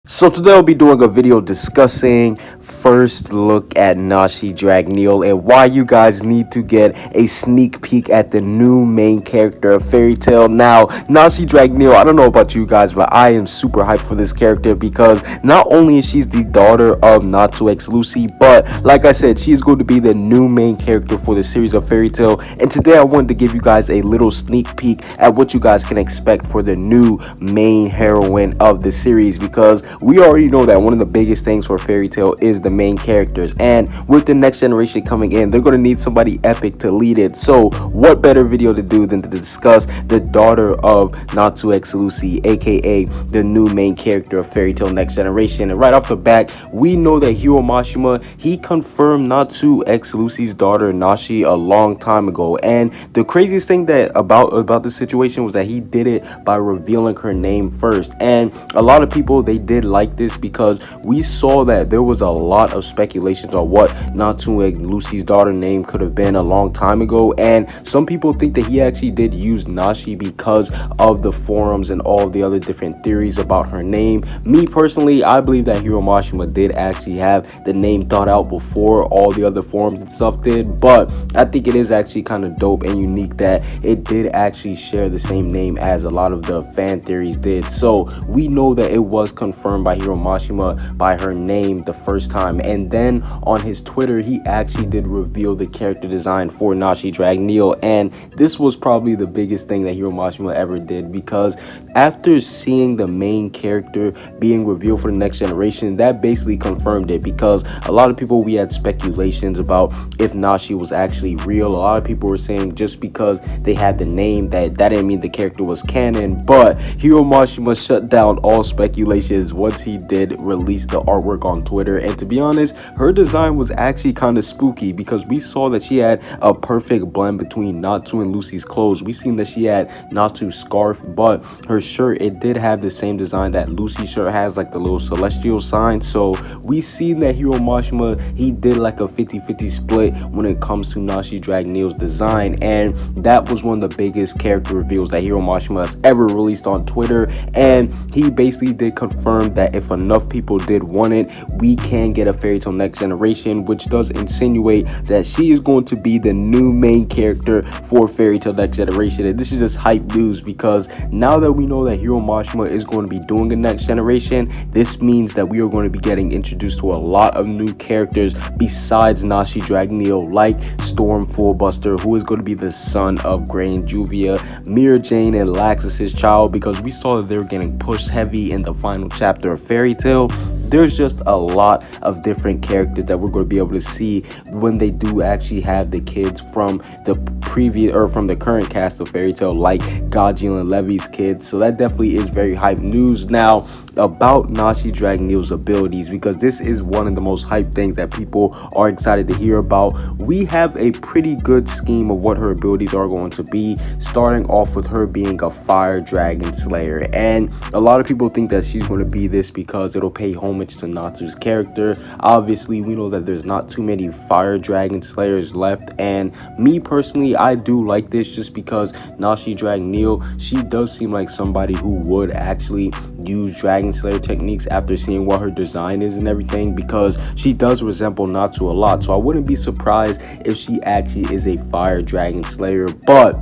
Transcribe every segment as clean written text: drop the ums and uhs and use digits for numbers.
So today I'll be doing a video discussing first look at Nashi Dragneel and why you guys need to get a sneak peek at the new main character of Fairy Tail. Now, Nashi Dragneel, I don't know about you guys, but I am super hyped for this character because not only is she the daughter of Natsu X Lucy, but like I said, she is going to be the new main character for the series of Fairy Tail. And today I wanted to give you guys a little sneak peek at what you guys can expect for the new main heroine of the series, because we already know that one of the biggest things for Fairy Tail is the main characters, and with the next generation coming in, they're going to need somebody epic to lead it. So what better video to do than to discuss the daughter of Natsu X Lucy, aka the new main character of Fairy Tail Next Generation. And right off the bat, we know that Hiro Mashima, he confirmed Natsu X Lucy's daughter Nashi a long time ago, and the craziest thing that about the situation was that he did it by revealing her name first. And a lot of people, they did like this because we saw that there was a lot of speculations on what Natsu and Lucy's daughter name could have been a long time ago, and some people think that he actually did use Nashi because of the forums and all the other different theories about her name. Me personally, I believe that Hiro Mashima did actually have the name thought out before all the other forums and stuff did, but I think it is actually kind of dope and unique that it did actually share the same name as a lot of the fan theories did. So we know that it was confirmed by Hiro Mashima by her name the first time, and then on his Twitter he actually did reveal the character design for Nashi Dragneel, and this was probably the biggest thing that Hiro Mashima ever did, because after seeing the main character being revealed for the next generation, that basically confirmed it, because a lot of people, we had speculations about if Nashi was actually real. A lot of people were saying just because they had the name that didn't mean the character was canon, but Hiro Mashima shut down all speculations once he did release the artwork on Twitter. And to be honest, her design was actually kind of spooky, because we saw that she had a perfect blend between Natsu and Lucy's clothes. We seen that she had Natsu's scarf, but her shirt, it did have the same design that Lucy's shirt has, like the little celestial sign. So we seen that Hiro Mashima, he did like a 50-50 split when it comes to Nashi Dragneel's design, and that was one of the biggest character reveals that Hiro Mashima has ever released on Twitter. And he basically did confirm that if enough people did want it, we can get a Fairy Tail Next Generation, which does insinuate that she is going to be the new main character for Fairy Tail Next Generation. And this is just hype news, because now that we know that Hiro Mashima is going to be doing a Next Generation, this means that we are going to be getting introduced to a lot of new characters besides Nashi Dragneel, like Storm Fullbuster, who is going to be the son of Gray and Juvia, Mira Jane and Laxus's child, because we saw that they were getting pushed heavy in the final chapter of Fairy Tail. There's just a lot of different characters that we're going to be able to see when they do actually have the kids from the previous, or from the current cast of Fairy Tail, like Gajeel and Levy's kids. So that definitely is very hype news. Now, about Nashi Dragneel's abilities, because this is one of the most hype things that people are excited to hear about. We have a pretty good scheme of what her abilities are going to be, starting off with her being a fire dragon slayer. And a lot of people think that she's going to be this because it'll pay homage to Natsu's character. Obviously, we know that there's not too many fire dragon slayers left, and me personally, I do like this just because Nashi Dragneel, she does seem like somebody who would actually use dragon slayer techniques after seeing what her design is and everything, because she does resemble Natsu a lot. So I wouldn't be surprised if she actually is a fire dragon slayer. But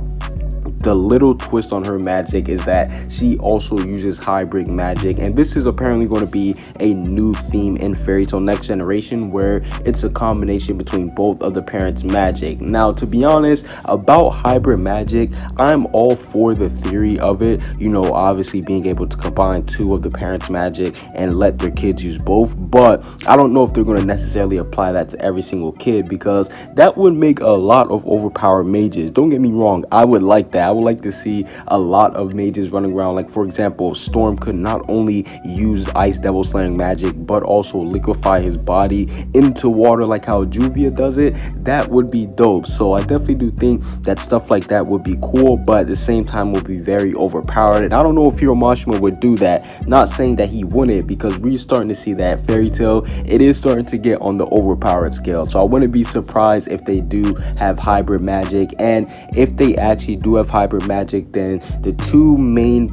the little twist on her magic is that she also uses hybrid magic, and this is apparently going to be a new theme in Fairy Tail Next Generation, where it's a combination between both of the parents' magic. Now, to be honest, about hybrid magic, I'm all for the theory of it, you know, obviously being able to combine two of the parents' magic and let their kids use both, but I don't know if they're going to necessarily apply that to every single kid, because that would make a lot of overpowered mages. Don't get me wrong, I would like that. I would like to see a lot of mages running around. Like, for example, Storm could not only use Ice Devil Slaying magic, but also liquefy his body into water like how Juvia does it. That would be dope. So I definitely do think that stuff like that would be cool, but at the same time would be very overpowered. And I don't know if Hiro Mashima would do that. Not saying that he wouldn't, because we're starting to see that Fairy Tail, it is starting to get on the overpowered scale. So I wouldn't be surprised if they do have hybrid magic. And if they actually do have hybrid magic, then the two main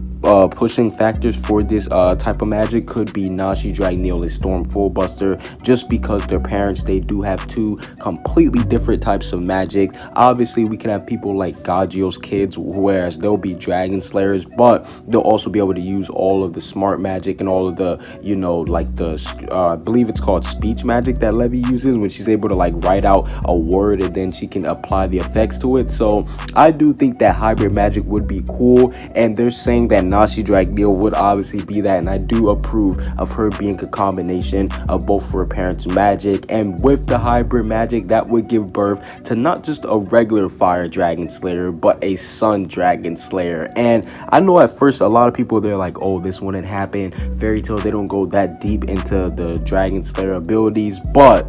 pushing factors for this type of magic could be Nashi Dragneel and Storm Fullbuster, just because their parents, they do have two completely different types of magic. Obviously, we can have people like Gagio's kids, whereas they'll be Dragon Slayers, but they'll also be able to use all of the smart magic and all of the, you know, like the I believe it's called speech magic that Levy uses, when she's able to like write out a word and then she can apply the effects to it. So I do think that hybrid magic would be cool, and they're saying that Nashi Dragneel would obviously be that, and I do approve of her being a combination of both her parents' magic, and with the hybrid magic that would give birth to not just a regular fire dragon slayer but a sun dragon slayer. And I know at first a lot of people, they're like, oh, this wouldn't happen, Fairy Tail, they don't go that deep into the dragon slayer abilities, but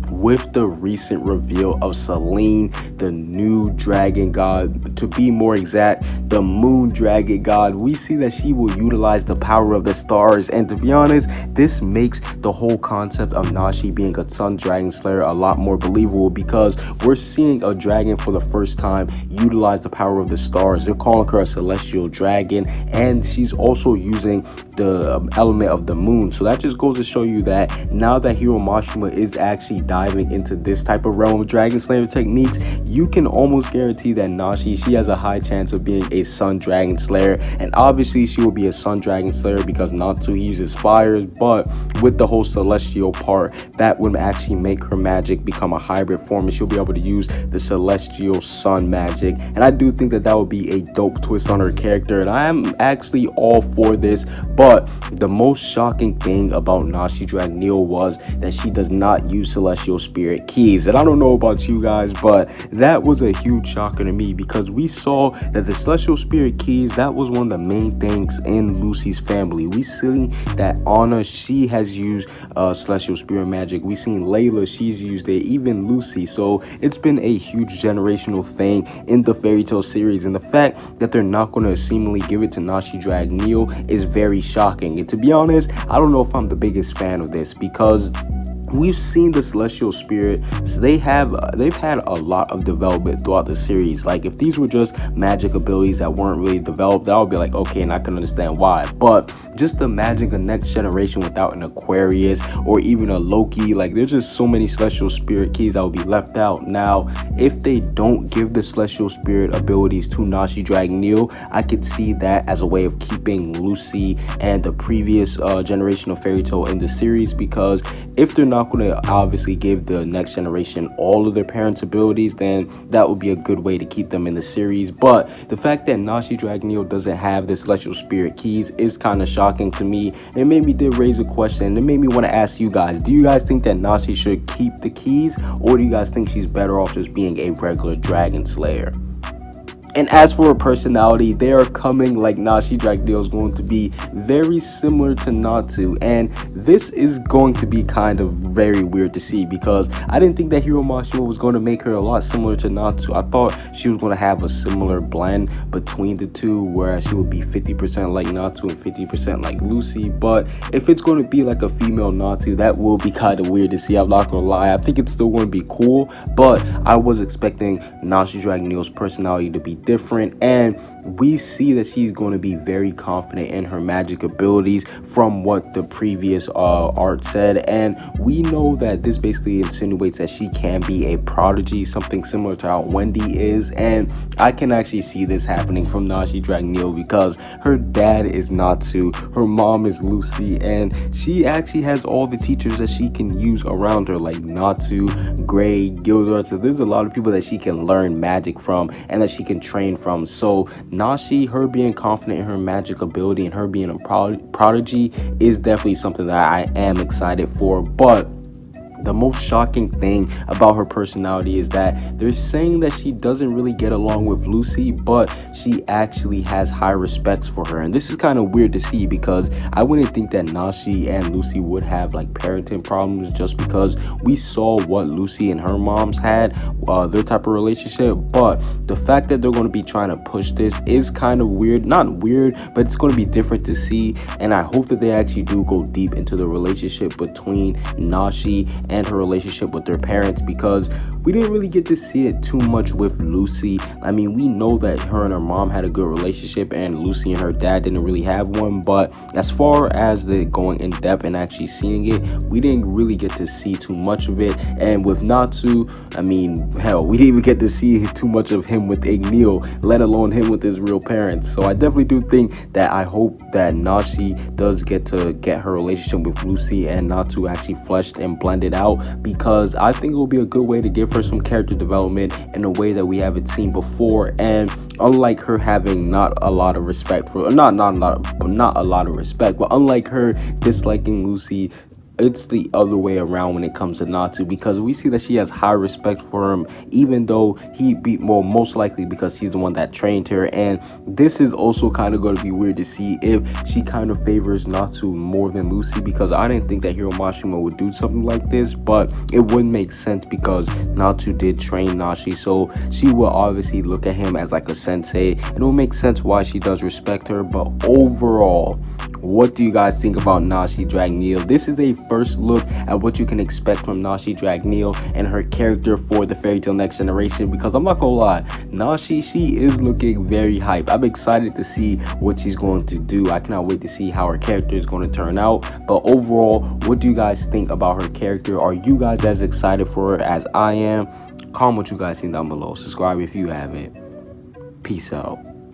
with the recent reveal of Selene, the new dragon god, to be more exact, the moon dragon god, we see that she will utilize the power of the stars. And to be honest, this makes the whole concept of Nashi being a sun dragon slayer a lot more believable, because we're seeing a dragon for the first time utilize the power of the stars. They're calling her a celestial dragon, and she's also using the element of the moon. So that just goes to show you that now that Hiro Mashima is actually diving into this type of realm of dragon slayer techniques, you can almost guarantee that Nashi, she has a high chance of being a sun dragon slayer. And obviously she will be a sun dragon slayer because Natsu uses fires, but with the whole celestial part, that would actually make her magic become a hybrid form, and she'll be able to use the celestial sun magic. And I do think that that would be a dope twist on her character, and I am actually all for this. But the most shocking thing about Nashi Dragneel was that she does not use celestial spirit keys. And I don't know about you guys, but that was a huge shocker to me, because we saw that the celestial spirit keys, that was one of the main things in Lucy's family. We see that Anna, she has used celestial spirit magic. We seen Layla, she's used it, even Lucy. So it's been a huge generational thing in the Fairy Tail series, and the fact that they're not going to seemingly give it to Nashi Dragneel is very shocking. And to be honest, I don't know if I'm the biggest fan of this, because we've seen the celestial spirit, so they've had a lot of development throughout the series. Like, if these were just magic abilities that weren't really developed, that would be like, okay, and I can understand why. But just imagine the next generation without an Aquarius or even a Loki. Like, there's just so many celestial spirit keys that will be left out. Now, if they don't give the celestial spirit abilities to Nashi Dragneel, I could see that as a way of keeping Lucy and the previous generation of Fairy Tail in the series, because if they're not going to obviously give the next generation all of their parents' abilities, then that would be a good way to keep them in the series. But the fact that Nashi Dragneel doesn't have the celestial spirit keys is kind of shocking to me, and it made me raise a question. It made me want to ask you guys, do you guys think that Nashi should keep the keys, or do you guys think she's better off just being a regular dragon slayer? And as for her personality, they are coming like Nashi Dragneel is going to be very similar to Natsu, and this is going to be kind of very weird to see, because I didn't think that Hiro Mashima was going to make her a lot similar to Natsu. I thought she was going to have a similar blend between the two, whereas she would be 50% like Natsu and 50% like Lucy. But if it's going to be like a female Natsu, that will be kind of weird to see. I'm not going to lie. I think it's still going to be cool, but I was expecting Nashi Dragneel's personality to be different, and we see that she's going to be very confident in her magic abilities from what the previous art said. And we know that this basically insinuates that she can be a prodigy, something similar to how Wendy is. And I can actually see this happening from Nashi Dragneel, because her dad is Natsu, her mom is Lucy, and she actually has all the teachers that she can use around her, like Natsu, Gray, Gildart. So there's a lot of people that she can learn magic from and that she can train from. So Nashi, her being confident in her magic ability and her being a prodigy is definitely something that I am excited for. But the most shocking thing about her personality is that they're saying that she doesn't really get along with Lucy, but she actually has high respects for her. And this is kind of weird to see, because I wouldn't think that Nashi and Lucy would have like parenting problems, just because we saw what Lucy and her moms had, their type of relationship. But the fact that they're going to be trying to push this is kind of weird. Not weird, but it's going to be different to see. And I hope that they actually do go deep into the relationship between Nashi and her relationship with her parents, because we didn't really get to see it too much with Lucy. I mean, we know that her and her mom had a good relationship and Lucy and her dad didn't really have one, but as far as the going in depth and actually seeing it, we didn't really get to see too much of it. And with Natsu, I mean, hell, we didn't even get to see too much of him with Igneel, let alone him with his real parents. So I definitely do think that I hope that Nashi does get her relationship with Lucy and Natsu actually fleshed and blended out, because I think it will be a good way to give her some character development in a way that we haven't seen before. And unlike her having not a lot of respect for not a lot of respect, but unlike her disliking Lucy, it's the other way around when it comes to Natsu, because we see that she has high respect for him, even though he beat most likely because he's the one that trained her. And this is also kind of going to be weird to see if she kind of favors Natsu more than Lucy, because I didn't think that Hiro Mashima would do something like this, but it would make sense because Natsu did train Nashi, so she will obviously look at him as like a sensei, and it will make sense why she does respect her. But overall, what do you guys think about Nashi Dragneel? This is a first look at what you can expect from Nashi Dragneel and her character for the Fairy Tail Next Generation, because I'm not gonna lie, Nashi, she is looking very hype. I'm excited to see what she's going to do. I cannot wait to see how her character is going to turn out. But overall, what do you guys think about her character? Are you guys as excited for her as I am? Comment what you guys think down below. Subscribe if you haven't. Peace out.